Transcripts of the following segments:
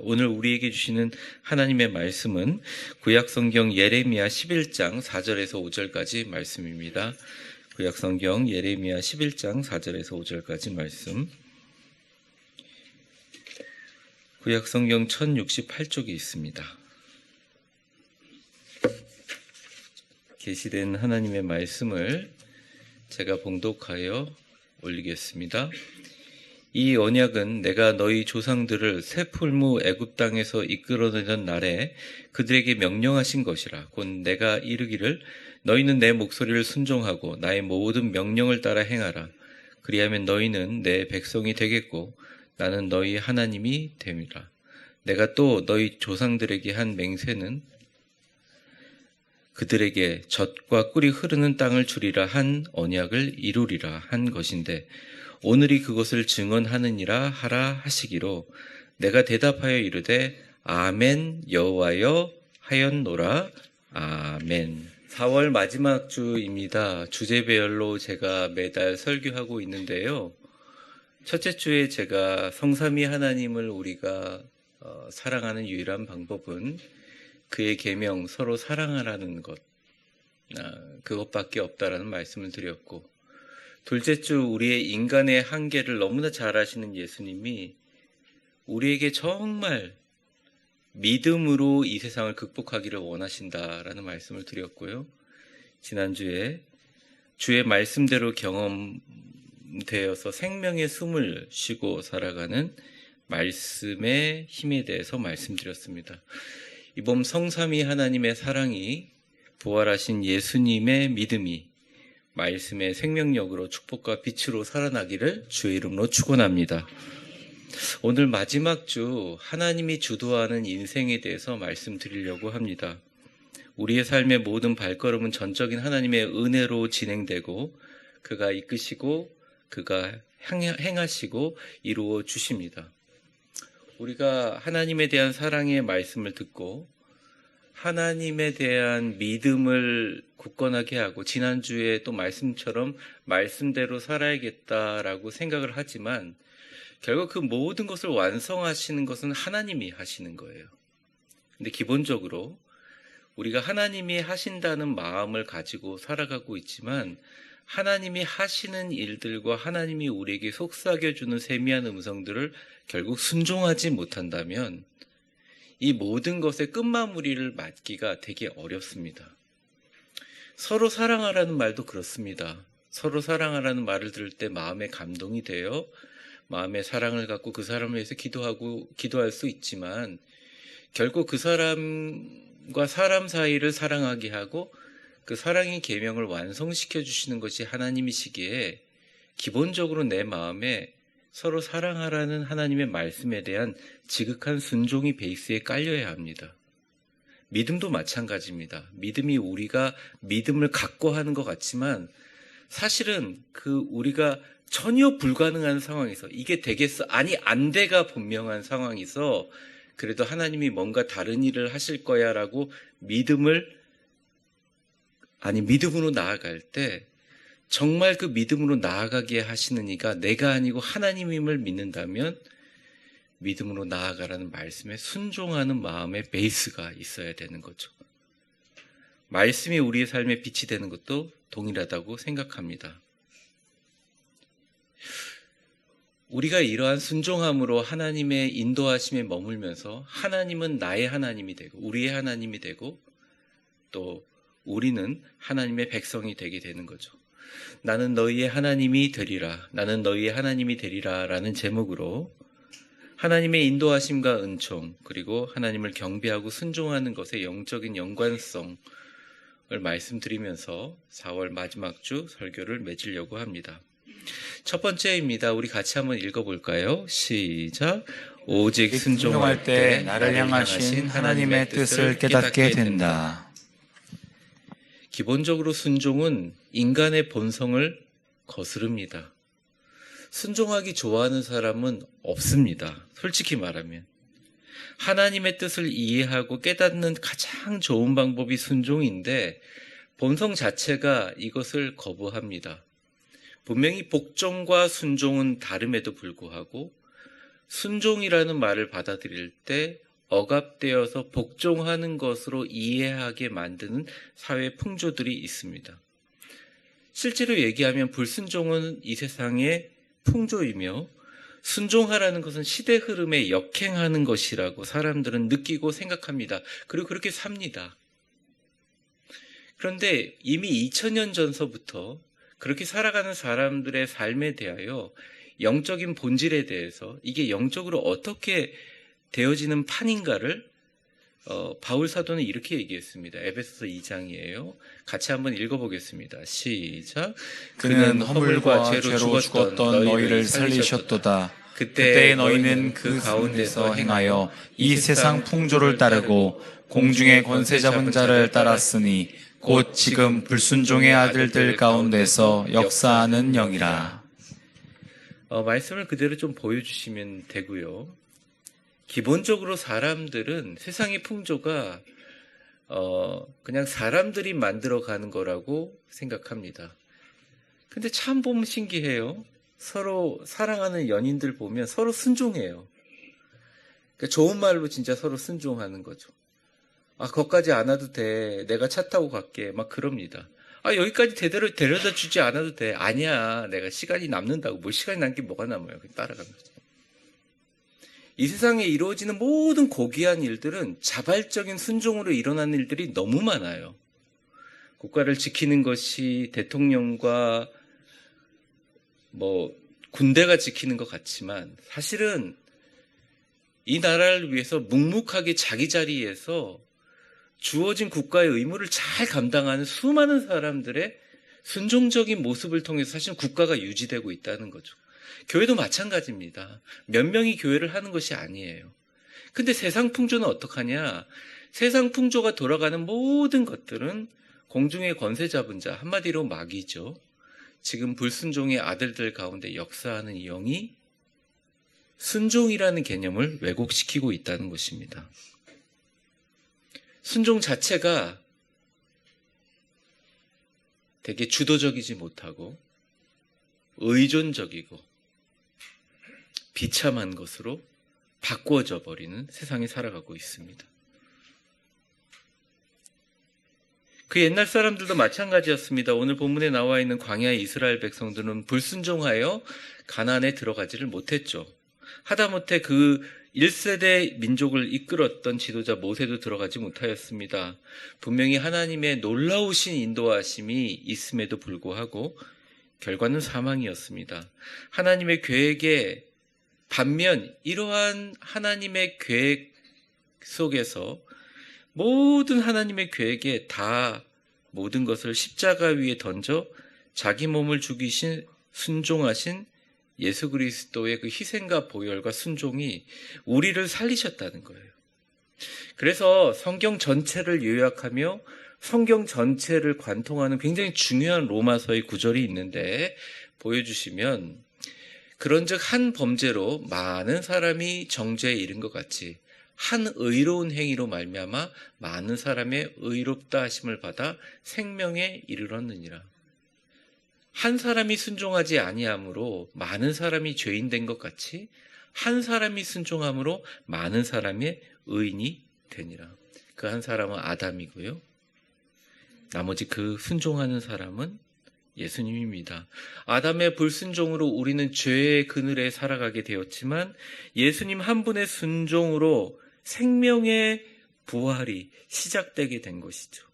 오늘 우리에게 주시는 하나님의 말씀은 구약성경 예레미야 11장 4절에서 5절까지 말씀입니다. 구약성경 예레미야 11장 4절에서 5절까지 말씀. 구약성경 1068쪽에 있습니다. 계시된 하나님의 말씀을 제가 봉독하여 올리겠습니다. 이 언약은 내가 너희 조상들을 새 풀무 애굽 땅에서 이끌어내던 날에 그들에게 명령하신 것이라. 곧 내가 이르기를 너희는 내 목소리를 순종하고 나의 모든 명령을 따라 행하라. 그리하면 너희는 내 백성이 되겠고 나는 너희 하나님이 됨이라. 내가 또 너희 조상들에게 한 맹세는 그들에게 젖과 꿀이 흐르는 땅을 주리라 한 언약을 이루리라 한 것인데 오늘이 그것을 증언하느니라 하라 하시기로 내가 대답하여 이르되 아멘 여호와여 하였노라. 아멘. 4월 마지막 주입니다. 주제배열로 제가 매달 설교하고 있는데요. 첫째 주에 제가 성삼위 하나님을 우리가 사랑하는 유일한 방법은 그의 계명 서로 사랑하라는 것, 그것밖에 없다라는 말씀을 드렸고, 둘째 주 우리의 인간의 한계를 너무나 잘 아시는 예수님이 우리에게 정말 믿음으로 이 세상을 극복하기를 원하신다라는 말씀을 드렸고요. 지난주에 주의 말씀대로 경험되어서 생명의 숨을 쉬고 살아가는 말씀의 힘에 대해서 말씀드렸습니다. 이번 성삼위 하나님의 사랑이 부활하신 예수님의 믿음이 말씀의 생명력으로 축복과 빛으로 살아나기를 주의 이름으로 축원합니다. 오늘 마지막 주 하나님이 주도하는 인생에 대해서 말씀드리려고 합니다. 우리의 삶의 모든 발걸음은 전적인 하나님의 은혜로 진행되고 그가 이끄시고 그가 행하시고 이루어 주십니다. 우리가 하나님에 대한 사랑의 말씀을 듣고 하나님에 대한 믿음을 굳건하게 하고 지난주에 또 말씀처럼 말씀대로 살아야겠다라고 생각을 하지만 결국 그 모든 것을 완성하시는 것은 하나님이 하시는 거예요. 근데 기본적으로 우리가 하나님이 하신다는 마음을 가지고 살아가고 있지만 하나님이 하시는 일들과 하나님이 우리에게 속삭여주는 세미한 음성들을 결국 순종하지 못한다면 이 모든 것의 끝마무리를 맞기가 되게 어렵습니다. 서로 사랑하라는 말도 그렇습니다. 서로 사랑하라는 말을 들을 때 마음에 감동이 돼요. 마음의 사랑을 갖고 그 사람을 위해서 기도할 수 있지만 결국 그 사람과 사람 사이를 사랑하게 하고 그 사랑의 계명을 완성시켜 주시는 것이 하나님이시기에 기본적으로 내 마음에 서로 사랑하라는 하나님의 말씀에 대한 지극한 순종이 베이스에 깔려야 합니다. 믿음도 마찬가지입니다. 믿음이 우리가 믿음을 갖고 하는 것 같지만 사실은 우리가 전혀 불가능한 상황에서 이게 되겠어? 아니 안 돼가 분명한 상황에서 그래도 하나님이 뭔가 다른 일을 하실 거야 라고 믿음으로 나아갈 때 정말 그 믿음으로 나아가게 하시는 이가 내가 아니고 하나님임을 믿는다면 믿음으로 나아가라는 말씀에 순종하는 마음의 베이스가 있어야 되는 거죠. 말씀이 우리의 삶에 빛이 되는 것도 동일하다고 생각합니다. 우리가 이러한 순종함으로 하나님의 인도하심에 머물면서 하나님은 나의 하나님이 되고 우리의 하나님이 되고 또 우리는 하나님의 백성이 되게 되는 거죠. 나는 너희의 하나님이 되리라. 나는 너희의 하나님이 되리라 라는 제목으로 하나님의 인도하심과 은총 그리고 하나님을 경배하고 순종하는 것의 영적인 연관성을 말씀드리면서 4월 마지막 주 설교를 맺으려고 합니다. 첫 번째입니다. 우리 같이 한번 읽어볼까요? 시작. 오직 순종할 때 나를 향하신 하나님의 뜻을 깨닫게 된다. 기본적으로 순종은 인간의 본성을 거스릅니다. 순종하기 좋아하는 사람은 없습니다. 솔직히 말하면. 하나님의 뜻을 이해하고 깨닫는 가장 좋은 방법이 순종인데 본성 자체가 이것을 거부합니다. 분명히 복종과 순종은 다름에도 불구하고 순종이라는 말을 받아들일 때 억압되어서 복종하는 것으로 이해하게 만드는 사회 풍조들이 있습니다. 실제로 얘기하면 불순종은 이 세상의 풍조이며 순종하라는 것은 시대 흐름에 역행하는 것이라고 사람들은 느끼고 생각합니다. 그리고 그렇게 삽니다. 그런데 이미 2000년 전서부터 그렇게 살아가는 사람들의 삶에 대하여 영적인 본질에 대해서 이게 영적으로 어떻게 되어지는 판인가를 바울 사도는 이렇게 얘기했습니다. 에베소서 2장이에요. 같이 한번 읽어보겠습니다. 시작. 그는 허물과 죄로 죽었던 너희를 살리셨도다. 그때 너희는 그 가운데서 행하여 이 세상 풍조를 따르고 공중의 권세 잡은 자를 따랐으니 곧 지금 불순종의 아들들 가운데서 역사하는 영이라. 말씀을 그대로 좀 보여주시면 되고요. 기본적으로 사람들은 세상의 풍조가 그냥 사람들이 만들어가는 거라고 생각합니다. 근데 참 보면 신기해요. 서로 사랑하는 연인들 보면 서로 순종해요. 그러니까 좋은 말로 진짜 서로 순종하는 거죠. 아, 거기까지 안 와도 돼. 내가 차 타고 갈게. 막 그럽니다. 아, 여기까지 제대로 데려다 주지 않아도 돼. 아니야. 내가 시간이 남는다고. 뭐 시간이 남긴 뭐가 남아요. 그냥 따라가는 거죠. 이 세상에 이루어지는 모든 고귀한 일들은 자발적인 순종으로 일어나는 일들이 너무 많아요. 국가를 지키는 것이 대통령과 군대가 지키는 것 같지만 사실은 이 나라를 위해서 묵묵하게 자기 자리에서 주어진 국가의 의무를 잘 감당하는 수많은 사람들의 순종적인 모습을 통해서 사실 국가가 유지되고 있다는 거죠. 교회도 마찬가지입니다. 몇 명이 교회를 하는 것이 아니에요. 근데 세상 풍조는 어떡하냐? 세상 풍조가 돌아가는 모든 것들은 공중의 권세 잡은 자, 한마디로 마귀죠. 지금 불순종의 아들들 가운데 역사하는 영이 순종이라는 개념을 왜곡시키고 있다는 것입니다. 순종 자체가 되게 주도적이지 못하고 의존적이고 비참한 것으로 바꾸어져 버리는 세상에 살아가고 있습니다. 그 옛날 사람들도 마찬가지였습니다. 오늘 본문에 나와 있는 광야의 이스라엘 백성들은 불순종하여 가나안에 들어가지를 못했죠. 하다못해 그 1세대 민족을 이끌었던 지도자 모세도 들어가지 못하였습니다. 분명히 하나님의 놀라우신 인도하심이 있음에도 불구하고 결과는 사망이었습니다. 하나님의 계획에 반면 이러한 하나님의 계획 속에서 모든 하나님의 계획에 다 모든 것을 십자가 위에 던져 자기 몸을 죽이신 순종하신 예수 그리스도의 그 희생과 보혈과 순종이 우리를 살리셨다는 거예요. 그래서 성경 전체를 요약하며 성경 전체를 관통하는 굉장히 중요한 로마서의 구절이 있는데 보여주시면 그런즉 한 범죄로 많은 사람이 정죄에 이른 것 같이 한 의로운 행위로 말미암아 많은 사람의 의롭다 하심을 받아 생명에 이르렀느니라. 한 사람이 순종하지 아니함으로 많은 사람이 죄인 된 것 같이 한 사람이 순종함으로 많은 사람의 의인이 되니라. 그 한 사람은 아담이고요. 나머지 그 순종하는 사람은 예수님입니다. 아담의 불순종으로 우리는 죄의 그늘에 살아가게 되었지만 예수님 한 분의 순종으로 생명의 부활이 시작되게 된 것이죠.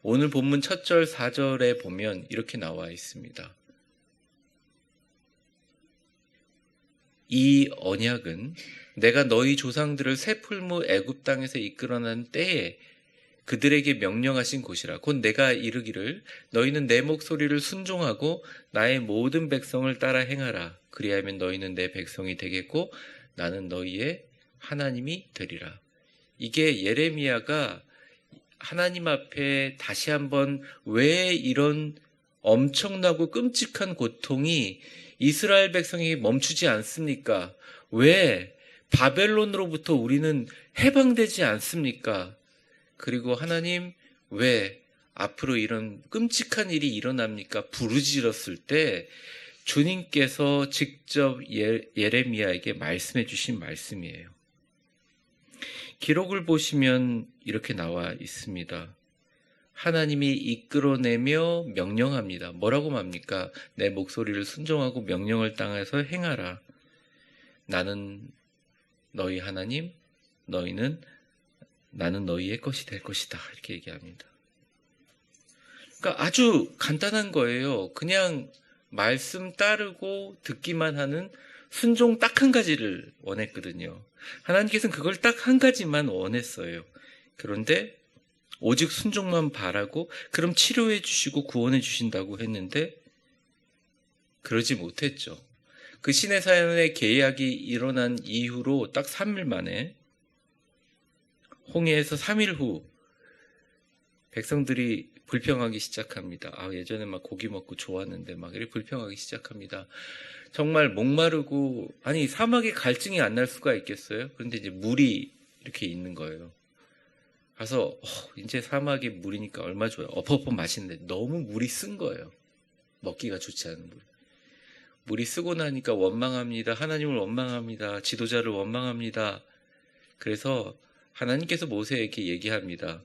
오늘 본문 첫 절 4절에 보면 이렇게 나와 있습니다. 이 언약은 내가 너희 조상들을 새 풀무 애굽 땅에서 이끌어낸 때에 그들에게 명령하신 곳이라. 곧 내가 이르기를 너희는 내 목소리를 순종하고 나의 모든 백성을 따라 행하라. 그리하면 너희는 내 백성이 되겠고 나는 너희의 하나님이 되리라. 이게 예레미야가 하나님 앞에 다시 한번 왜 이런 엄청나고 끔찍한 고통이 이스라엘 백성에게 멈추지 않습니까? 왜 바벨론으로부터 우리는 해방되지 않습니까? 그리고 하나님 왜 앞으로 이런 끔찍한 일이 일어납니까? 부르짖었을 때 주님께서 직접 예레미야에게 말씀해 주신 말씀이에요. 기록을 보시면 이렇게 나와 있습니다. 하나님이 이끌어내며 명령합니다. 뭐라고 맙니까? 내 목소리를 순종하고 명령을 땅에서 행하라. 나는 너희 하나님, 나는 너희의 것이 될 것이다. 이렇게 얘기합니다. 그러니까 아주 간단한 거예요. 그냥 말씀 따르고 듣기만 하는 순종 딱 한 가지를 원했거든요. 하나님께서는 그걸 딱 한 가지만 원했어요. 그런데 오직 순종만 바라고 그럼 치료해 주시고 구원해 주신다고 했는데 그러지 못했죠. 그 시내산의 계약이 일어난 이후로 딱 3일 만에 홍해에서 3일 후 백성들이 불평하기 시작합니다. 예전에 막 고기 먹고 좋았는데 막 이렇게 불평하기 시작합니다. 정말 목마르고 사막에 갈증이 안 날 수가 있겠어요? 그런데 이제 물이 이렇게 있는 거예요. 가서 이제 사막에 물이니까 얼마 좋아요. 엎어엎어 마시는데 너무 물이 쓴 거예요. 먹기가 좋지 않은 물. 물이 쓰고 나니까 원망합니다. 하나님을 원망합니다. 지도자를 원망합니다. 그래서 하나님께서 모세에게 얘기합니다.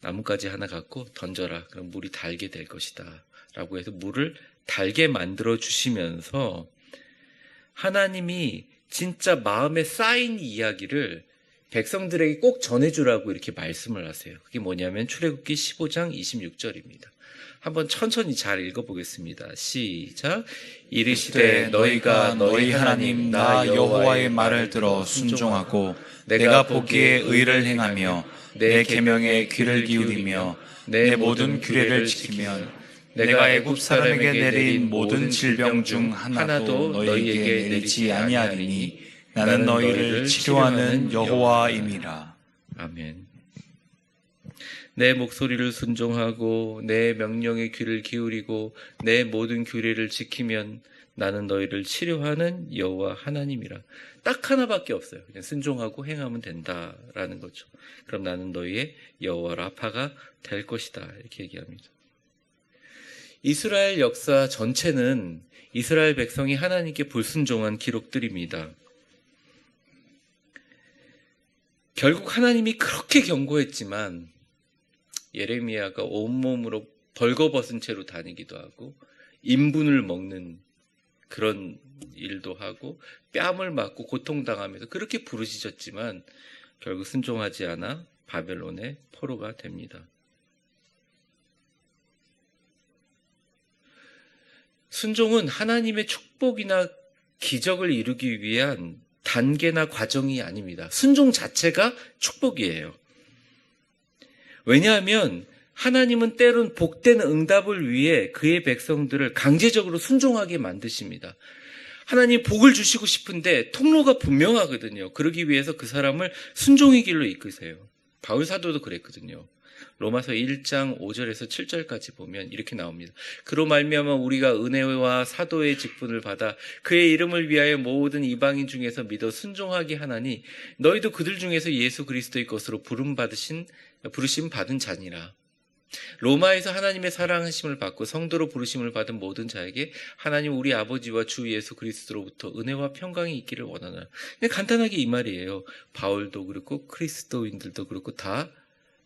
나뭇가지 하나 갖고 던져라. 그럼 물이 달게 될 것이다. 라고 해서 물을 달게 만들어 주시면서 하나님이 진짜 마음에 쌓인 이야기를 백성들에게 꼭 전해주라고 이렇게 말씀을 하세요. 그게 뭐냐면 출애굽기 15장 26절입니다. 한번 천천히 잘 읽어보겠습니다. 시작. 이르시되 너희가 너희 하나님 나 여호와의 말을 들어 순종하고 내가 보기에 의를 행하며 내 계명에 귀를 기울이며 내 모든 규례를 지키면 내가 애굽 사람에게 내린 모든 질병 중 하나도 너희에게 내리지 아니하리니 나는 너희를 치료하는 여호와임이라. 아멘. 내 목소리를 순종하고 내 명령에 귀를 기울이고 내 모든 규례를 지키면 나는 너희를 치료하는 여호와 하나님이라. 딱 하나밖에 없어요. 그냥 순종하고 행하면 된다라는 거죠. 그럼 나는 너희의 여호와 라파가 될 것이다. 이렇게 얘기합니다. 이스라엘 역사 전체는 이스라엘 백성이 하나님께 불순종한 기록들입니다. 결국 하나님이 그렇게 경고했지만 예레미야가 온몸으로 벌거벗은 채로 다니기도 하고 인분을 먹는 그런 일도 하고 뺨을 맞고 고통당하면서 그렇게 부르짖었지만 결국 순종하지 않아 바벨론의 포로가 됩니다. 순종은 하나님의 축복이나 기적을 이루기 위한 단계나 과정이 아닙니다. 순종 자체가 축복이에요. 왜냐하면 하나님은 때론 복된 응답을 위해 그의 백성들을 강제적으로 순종하게 만드십니다. 하나님 복을 주시고 싶은데 통로가 분명하거든요. 그러기 위해서 그 사람을 순종의 길로 이끄세요. 바울 사도도 그랬거든요. 로마서 1장 5절에서 7절까지 보면 이렇게 나옵니다. 그로 말미암아 우리가 은혜와 사도의 직분을 받아 그의 이름을 위하여 모든 이방인 중에서 믿어 순종하게 하나니 너희도 그들 중에서 예수 그리스도의 것으로 부름 받은 자니라. 로마에서 하나님의 사랑하심을 받고 성도로 부르심을 받은 모든 자에게 하나님 우리 아버지와 주 예수 그리스도로부터 은혜와 평강이 있기를 원하노라. 간단하게 이 말이에요. 바울도 그렇고 그리스도인들도 그렇고 다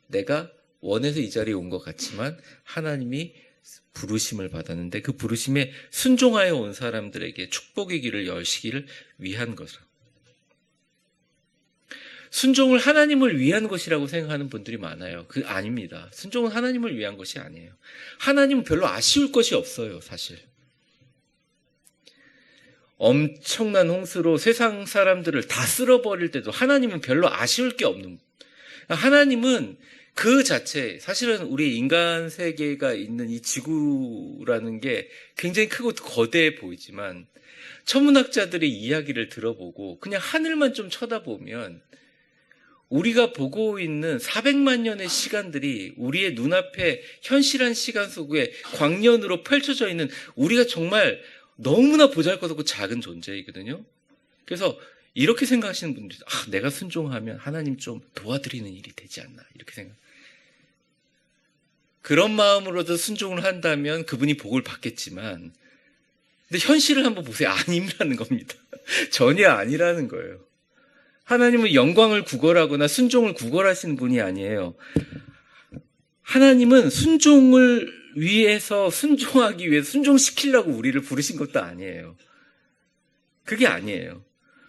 내가 원해서 이 자리에 온 것 같지만 하나님이 부르심을 받았는데 그 부르심에 순종하여 온 사람들에게 축복의 길을 여시기를 위한 것이라. 순종을 하나님을 위한 것이라고 생각하는 분들이 많아요. 아닙니다. 순종은 하나님을 위한 것이 아니에요. 하나님은 별로 아쉬울 것이 없어요, 사실. 엄청난 홍수로 세상 사람들을 다 쓸어버릴 때도 하나님은 별로 아쉬울 게 없는. 하나님은 그 자체, 사실은 우리 인간 세계가 있는 이 지구라는 게 굉장히 크고 거대해 보이지만 천문학자들의 이야기를 들어보고 그냥 하늘만 좀 쳐다보면 우리가 보고 있는 400만 년의 시간들이 우리의 눈앞에 현실한 시간 속에 광년으로 펼쳐져 있는 우리가 정말 너무나 보잘것없고 작은 존재이거든요. 그래서 이렇게 생각하시는 분들이 내가 순종하면 하나님 좀 도와드리는 일이 되지 않나 이렇게 생각. 그런 마음으로도 순종을 한다면 그분이 복을 받겠지만 근데 현실을 한번 보세요. 아니라는 겁니다. 전혀 아니라는 거예요. 하나님은 영광을 구걸하거나 순종을 구걸하시는 분이 아니에요. 하나님은 순종을 위해서 순종하기 위해 순종시키려고 우리를 부르신 것도 아니에요. 그게 아니에요.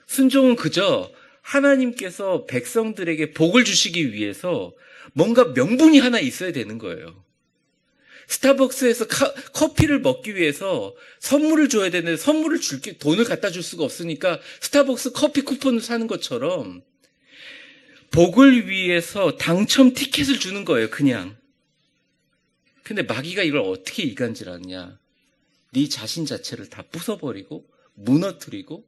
순종은 그저 하나님께서 백성들에게 복을 주시기 위해서 뭔가 명분이 하나 있어야 되는 거예요. 스타벅스에서 커피를 먹기 위해서 선물을 줘야 되는데 선물을 돈을 갖다 줄 수가 없으니까 스타벅스 커피 쿠폰을 사는 것처럼 복을 위해서 당첨 티켓을 주는 거예요, 그냥. 근데 마귀가 이걸 어떻게 이간질하느냐. 네 자신 자체를 다 부숴버리고 무너뜨리고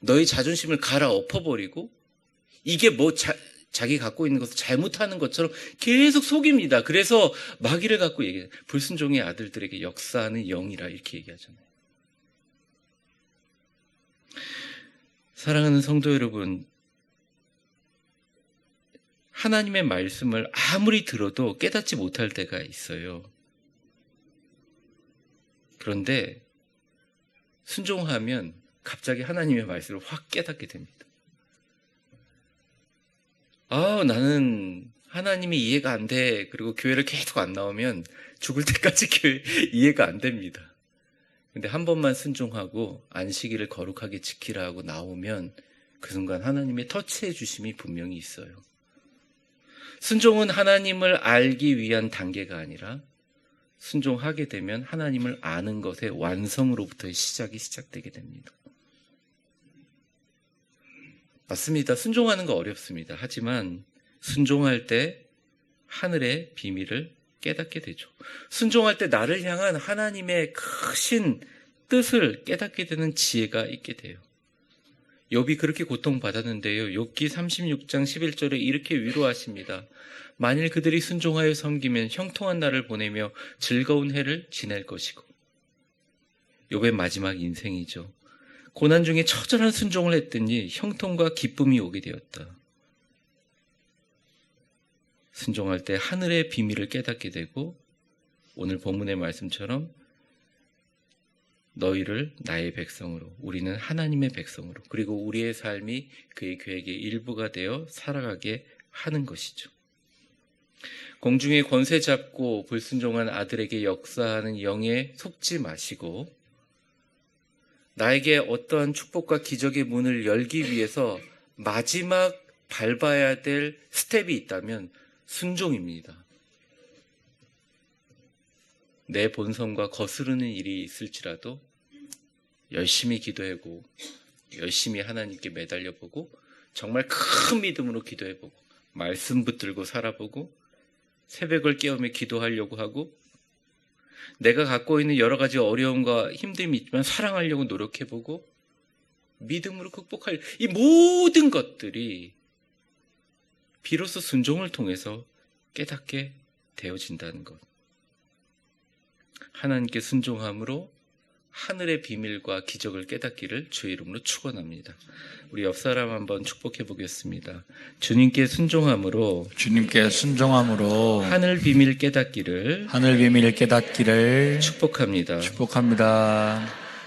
너의 자존심을 갈아 엎어버리고 이게 자기 갖고 있는 것을 잘못하는 것처럼 계속 속입니다. 그래서 마귀를 갖고 얘기해요. 불순종의 아들들에게 역사하는 영이라 이렇게 얘기하잖아요. 사랑하는 성도 여러분, 하나님의 말씀을 아무리 들어도 깨닫지 못할 때가 있어요. 그런데 순종하면 갑자기 하나님의 말씀을 확 깨닫게 됩니다. 나는 하나님이 이해가 안 돼. 그리고 교회를 계속 안 나오면 죽을 때까지 교회 이해가 안 됩니다. 근데 한 번만 순종하고 안식일을 거룩하게 지키라 하고 나오면 그 순간 하나님의 터치해 주심이 분명히 있어요. 순종은 하나님을 알기 위한 단계가 아니라 순종하게 되면 하나님을 아는 것의 완성으로부터의 시작되게 됩니다. 맞습니다. 순종하는 거 어렵습니다. 하지만 순종할 때 하늘의 비밀을 깨닫게 되죠. 순종할 때 나를 향한 하나님의 크신 뜻을 깨닫게 되는 지혜가 있게 돼요. 욥이 그렇게 고통받았는데요. 욥기 36장 11절에 이렇게 위로하십니다. 만일 그들이 순종하여 섬기면 형통한 날을 보내며 즐거운 해를 지낼 것이고. 욥의 마지막 인생이죠. 고난 중에 처절한 순종을 했더니 형통과 기쁨이 오게 되었다. 순종할 때 하늘의 비밀을 깨닫게 되고 오늘 본문의 말씀처럼 너희를 나의 백성으로, 우리는 하나님의 백성으로, 그리고 우리의 삶이 그의 계획의 일부가 되어 살아가게 하는 것이죠. 공중의 권세 잡고 불순종한 아들에게 역사하는 영에 속지 마시고 나에게 어떠한 축복과 기적의 문을 열기 위해서 마지막 밟아야 될 스텝이 있다면 순종입니다. 내 본성과 거스르는 일이 있을지라도 열심히 기도해보고 열심히 하나님께 매달려보고 정말 큰 믿음으로 기도해보고 말씀 붙들고 살아보고 새벽을 깨우며 기도하려고 하고 내가 갖고 있는 여러 가지 어려움과 힘듦이 있지만 사랑하려고 노력해보고 믿음으로 극복할 이 모든 것들이 비로소 순종을 통해서 깨닫게 되어진다는 것. 하나님께 순종함으로 하늘의 비밀과 기적을 깨닫기를 주의 이름으로 축원합니다. 우리 옆 사람 한번 축복해 보겠습니다. 주님께 순종함으로 하늘 비밀 깨닫기를 축복합니다.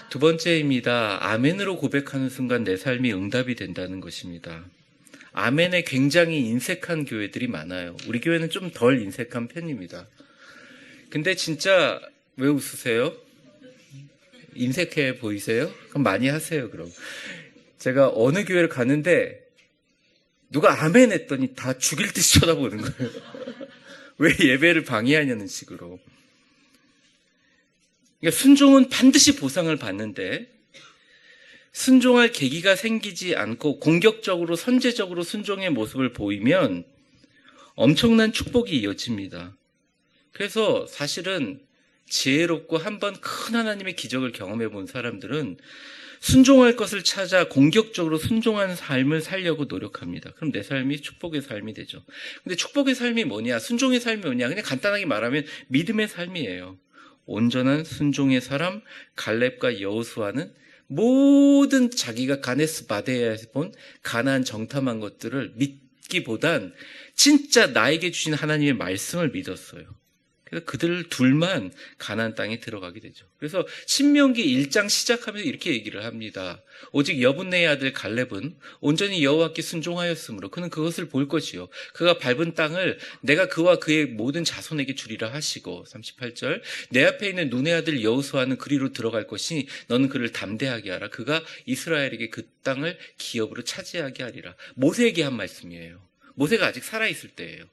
두 번째입니다. 아멘으로 고백하는 순간 내 삶이 응답이 된다는 것입니다. 아멘에 굉장히 인색한 교회들이 많아요. 우리 교회는 좀 덜 인색한 편입니다. 근데 진짜 왜 웃으세요? 인색해 보이세요? 그럼 많이 하세요, 그럼. 제가 어느 교회를 갔는데 누가 아멘 했더니 다 죽일 듯이 쳐다보는 거예요. 왜 예배를 방해하냐는 식으로. 그러니까 순종은 반드시 보상을 받는데 순종할 계기가 생기지 않고 공격적으로 선제적으로 순종의 모습을 보이면 엄청난 축복이 이어집니다. 그래서 사실은 지혜롭고 한 번 큰 하나님의 기적을 경험해 본 사람들은 순종할 것을 찾아 공격적으로 순종하는 삶을 살려고 노력합니다. 그럼 내 삶이 축복의 삶이 되죠. 근데 축복의 삶이 뭐냐? 순종의 삶이 뭐냐? 그냥 간단하게 말하면 믿음의 삶이에요. 온전한 순종의 사람 갈렙과 여호수아는 모든 자기가 가네스 바네아에서 본 가나안 정탐한 것들을 믿기보단 진짜 나에게 주신 하나님의 말씀을 믿었어요. 그래서 그들 둘만 가나안 땅에 들어가게 되죠. 그래서 신명기 1장 시작하면서 이렇게 얘기를 합니다. 오직 여분네의 아들 갈렙은 온전히 여호와께 순종하였으므로 그는 그것을 볼 것이요 그가 밟은 땅을 내가 그와 그의 모든 자손에게 주리라 하시고 38절 내 앞에 있는 눈의 아들 여호수아는 그리로 들어갈 것이니 너는 그를 담대하게 하라. 그가 이스라엘에게 그 땅을 기업으로 차지하게 하리라. 모세에게 한 말씀이에요. 모세가 아직 살아있을 때예요.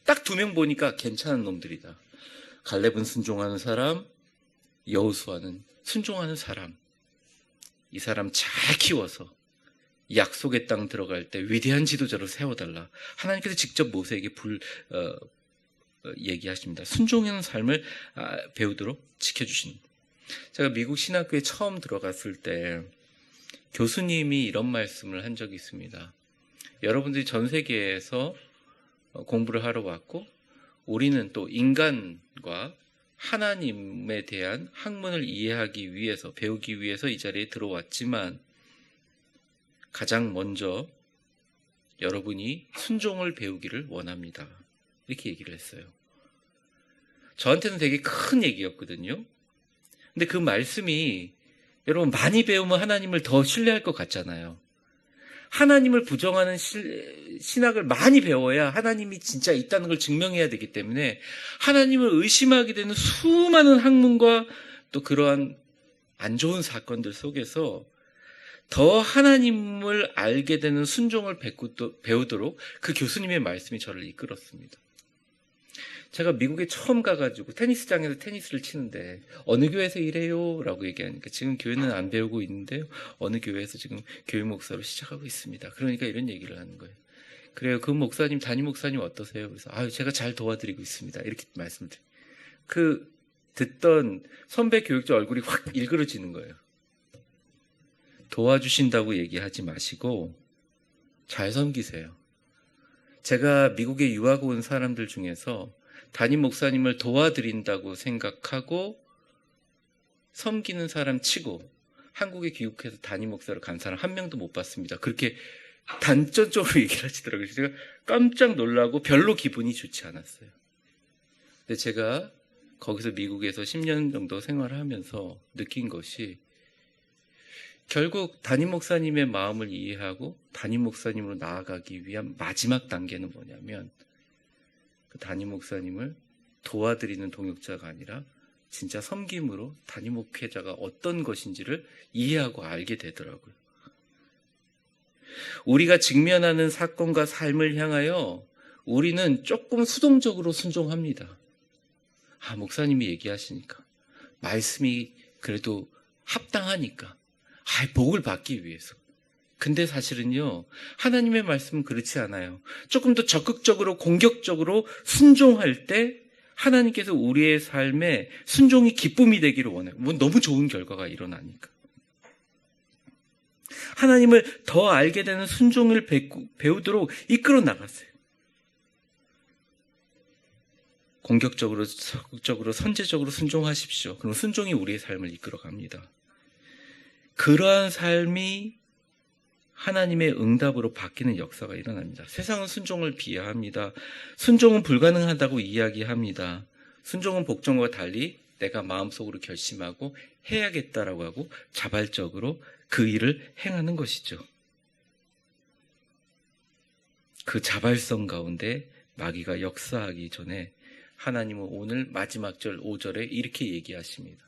딱 2명 보니까 괜찮은 놈들이다. 갈렙은 순종하는 사람, 여호수아는 순종하는 사람. 이 사람 잘 키워서 약속의 땅 들어갈 때 위대한 지도자로 세워달라. 하나님께서 직접 모세에게 얘기하십니다. 순종하는 삶을 배우도록 지켜주신. 제가 미국 신학교에 처음 들어갔을 때 교수님이 이런 말씀을 한 적이 있습니다. 여러분들이 전 세계에서 공부를 하러 왔고 우리는 또 인간과 하나님에 대한 학문을 이해하기 위해서 배우기 위해서 이 자리에 들어왔지만 가장 먼저 여러분이 순종을 배우기를 원합니다. 이렇게 얘기를 했어요. 저한테는 되게 큰 얘기였거든요. 근데 그 말씀이 여러분 많이 배우면 하나님을 더 신뢰할 것 같잖아요. 하나님을 부정하는 신학을 많이 배워야 하나님이 진짜 있다는 걸 증명해야 되기 때문에 하나님을 의심하게 되는 수많은 학문과 또 그러한 안 좋은 사건들 속에서 더 하나님을 알게 되는 순종을 배우도록 그 교수님의 말씀이 저를 이끌었습니다. 제가 미국에 처음 가가지고 테니스장에서 테니스를 치는데 어느 교회에서 이래요? 라고 얘기하니까 지금 교회는 안 배우고 있는데요. 어느 교회에서 지금 교회 목사로 시작하고 있습니다. 그러니까 이런 얘기를 하는 거예요. 그래요. 그 목사님, 담임 목사님 어떠세요? 그래서 제가 잘 도와드리고 있습니다. 이렇게 말씀드려요. 듣던 선배 교육자 얼굴이 확 일그러지는 거예요. 도와주신다고 얘기하지 마시고 잘 섬기세요. 제가 미국에 유학 온 사람들 중에서 담임 목사님을 도와드린다고 생각하고 섬기는 사람 치고 한국에 귀국해서 담임 목사로 간 사람 한 명도 못 봤습니다. 그렇게 단전적으로 얘기를 하시더라고요. 제가 깜짝 놀라고 별로 기분이 좋지 않았어요. 근데 제가 거기서 미국에서 10년 정도 생활을 하면서 느낀 것이 결국 담임 목사님의 마음을 이해하고 담임 목사님으로 나아가기 위한 마지막 단계는 뭐냐면 그 담임 목사님을 도와드리는 동역자가 아니라 진짜 섬김으로 담임 목회자가 어떤 것인지를 이해하고 알게 되더라고요. 우리가 직면하는 사건과 삶을 향하여 우리는 조금 수동적으로 순종합니다. 목사님이 얘기하시니까 말씀이 그래도 합당하니까 복을 받기 위해서. 근데 사실은요, 하나님의 말씀은 그렇지 않아요. 조금 더 적극적으로 공격적으로 순종할 때 하나님께서 우리의 삶에 순종이 기쁨이 되기를 원해요. 너무 좋은 결과가 일어나니까. 하나님을 더 알게 되는 순종을 배우도록 이끌어 나갔어요. 공격적으로, 적극적으로, 선제적으로 순종하십시오. 그럼 순종이 우리의 삶을 이끌어 갑니다. 그러한 삶이 하나님의 응답으로 바뀌는 역사가 일어납니다. 세상은 순종을 비하합니다. 순종은 불가능하다고 이야기합니다. 순종은 복종과 달리 내가 마음속으로 결심하고 해야겠다라고 하고 자발적으로 그 일을 행하는 것이죠. 그 자발성 가운데 마귀가 역사하기 전에 하나님은 오늘 마지막 절 5절에 이렇게 얘기하십니다.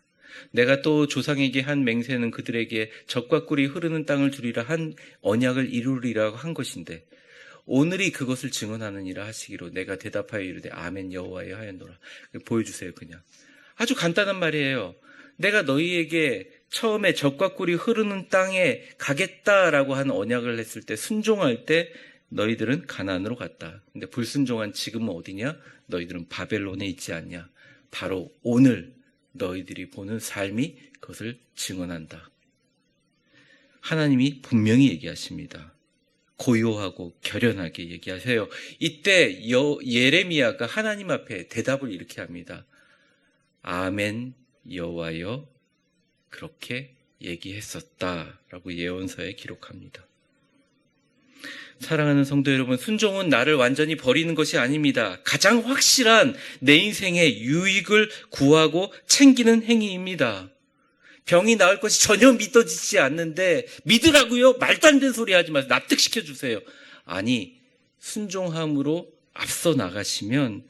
내가 또 조상에게 한 맹세는 그들에게 젖과 꿀이 흐르는 땅을 주리라 한 언약을 이루리라고 한 것인데 오늘이 그것을 증언하느니라 하시기로 내가 대답하여 이르되 아멘 여호와여 하였노라. 보여주세요. 그냥 아주 간단한 말이에요. 내가 너희에게 처음에 젖과 꿀이 흐르는 땅에 가겠다라고 한 언약을 했을 때 순종할 때 너희들은 가나안으로 갔다. 근데 불순종한 지금은 어디냐? 너희들은 바벨론에 있지 않냐? 바로 오늘 너희들이 보는 삶이 그것을 증언한다. 하나님이 분명히 얘기하십니다. 고요하고 결연하게 얘기하세요. 이때 예레미야가 하나님 앞에 대답을 이렇게 합니다. 아멘 여호와여 그렇게 얘기했었다라고 예언서에 기록합니다. 사랑하는 성도 여러분, 순종은 나를 완전히 버리는 것이 아닙니다. 가장 확실한 내 인생의 유익을 구하고 챙기는 행위입니다. 병이 나을 것이 전혀 믿어지지 않는데 믿으라고요? 말도 안 되는 소리 하지 마세요. 납득시켜 주세요. 아니, 순종함으로 앞서 나가시면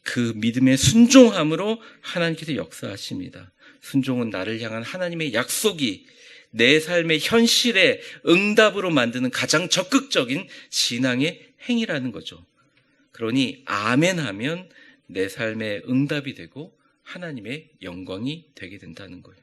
그 믿음의 순종함으로 하나님께서 역사하십니다. 순종은 나를 향한 하나님의 약속이 내 삶의 현실에 응답으로 만드는 가장 적극적인 신앙의 행위라는 거죠. 그러니 아멘 하면 내 삶의 응답이 되고 하나님의 영광이 되게 된다는 거예요.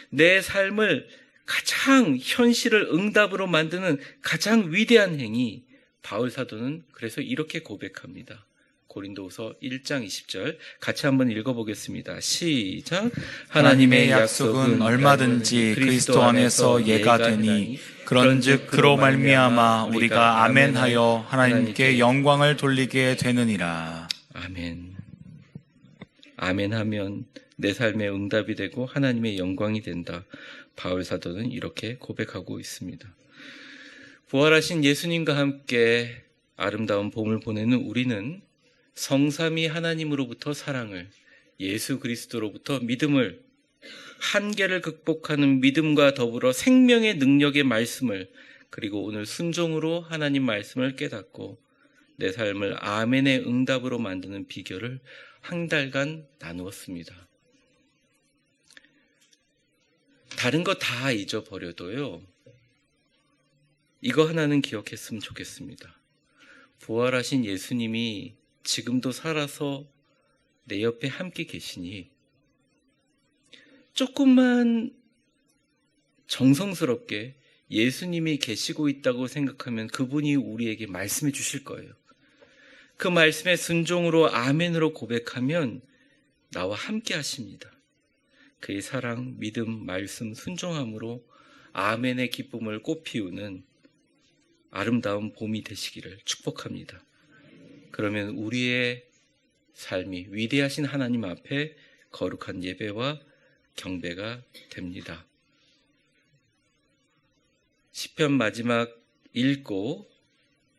내 삶을 가장 현실을 응답으로 만드는 가장 위대한 행위, 바울 사도는 그래서 이렇게 고백합니다. 고린도후서 1장 20절 같이 한번 읽어보겠습니다. 시작. 하나님의 약속은 얼마든지 그리스도 안에서 예가 되니 그런즉 그로 말미암아 우리가 아멘하여 하나님께 영광을 돌리게 되느니라. 아멘. 아멘하면 내 삶의 응답이 되고 하나님의 영광이 된다. 바울 사도는 이렇게 고백하고 있습니다. 부활하신 예수님과 함께 아름다운 봄을 보내는 우리는 성삼위 하나님으로부터 사랑을, 예수 그리스도로부터 믿음을, 한계를 극복하는 믿음과 더불어 생명의 능력의 말씀을, 그리고 오늘 순종으로 하나님 말씀을 깨닫고 내 삶을 아멘의 응답으로 만드는 비결을 한 달간 나누었습니다. 다른 거 다 잊어버려도요, 이거 하나는 기억했으면 좋겠습니다. 부활하신 예수님이 지금도 살아서 내 옆에 함께 계시니 조금만 정성스럽게 예수님이 계시고 있다고 생각하면 그분이 우리에게 말씀해 주실 거예요. 그 말씀에 순종으로 아멘으로 고백하면 나와 함께 하십니다. 그의 사랑, 믿음, 말씀, 순종함으로 아멘의 기쁨을 꽃피우는 아름다운 봄이 되시기를 축복합니다. 그러면 우리의 삶이 위대하신 하나님 앞에 거룩한 예배와 경배가 됩니다. 시편 마지막 읽고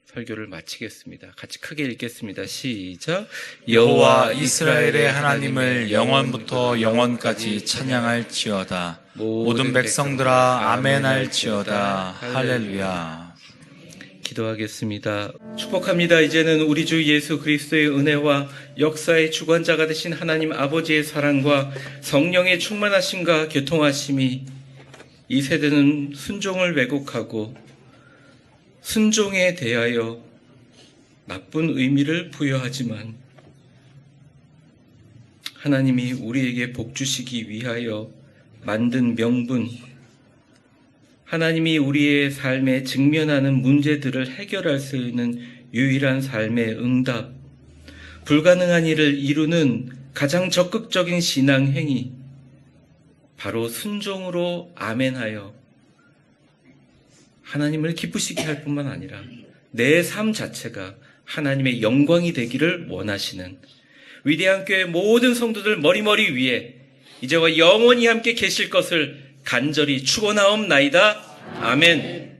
설교를 마치겠습니다. 같이 크게 읽겠습니다. 시작. 여호와 이스라엘의 하나님을 영원부터 영원까지 찬양할지어다. 모든 백성들아 아멘할지어다. 할렐루야. 기도하겠습니다. 축복합니다. 이제는 우리 주 예수 그리스도의 은혜와 역사의 주관자가 되신 하나님 아버지의 사랑과 성령의 충만하심과 교통하심이 이 세대는 순종을 왜곡하고 순종에 대하여 나쁜 의미를 부여하지만 하나님이 우리에게 복 주시기 위하여 만든 명분, 하나님이 우리의 삶에 직면하는 문제들을 해결할 수 있는 유일한 삶의 응답, 불가능한 일을 이루는 가장 적극적인 신앙 행위, 바로 순종으로 아멘하여 하나님을 기쁘시게 할 뿐만 아니라 내 삶 자체가 하나님의 영광이 되기를 원하시는 위대한 교회 모든 성도들 머리머리 위에 이제와 영원히 함께 계실 것을 간절히 축원하옵나이다. 아멘.